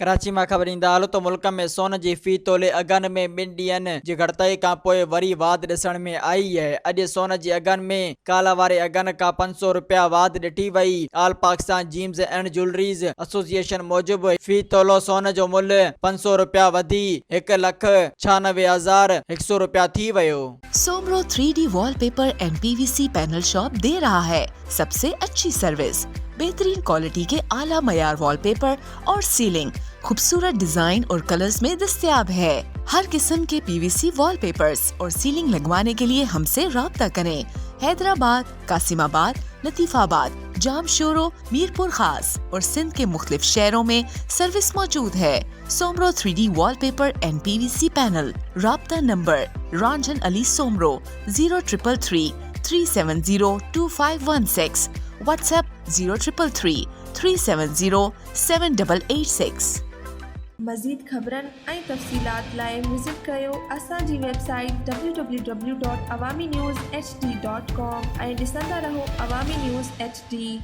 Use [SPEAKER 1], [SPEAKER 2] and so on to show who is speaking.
[SPEAKER 1] कराची में ख़बर ईंदाल तो मुल्क में सोन जी फी तोले अगन में 2 ॾींहनि जी घटिताई खां पोइ वरी वाध ॾिसण में आई है। अॼु सोन जी अगन में काला वारे अगन खां 500 रुपया वाध ॾिठी वई। All Pakistan gems and jewelleries association मूजिबि फी तोलो सोन जो मुल्य 500 रुपया वधी 1,96,100 रुपया थी वियो।
[SPEAKER 2] Soomro 3D wallpaper and PVC panel shop दे रहा है सबसे अच्छी सर्विस, बेहतरीन क्वालिटी के आला मयार वॉलपेपर और सीलिंग खूबसूरत डिजाइन और कलर्स में दस्तयाब है। हर किस्म के PVC वॉलपेपर्स और सीलिंग लगवाने के लिए हमसे राब्ता करें। हैदराबाद, कासिमाबाद, लतीफाबाद, जामशोरो, मीरपुर खास और सिंध के मुख्तलिफ शहरों में सर्विस मौजूद है। Soomro 3D wallpaper and PVC panel. राब्ता नंबर रंजन अली सोमरो 0333 370 2516। WhatsApp 0333 370 7886।
[SPEAKER 3] मज़ीद ख़बरनि ऐं तफ़सीलात लाइ विज़िट कयो असांजी वेबसाइट www.awamiNewsHD.com ऐं ॾिसंदा रहो अवामी न्यूज़ HD।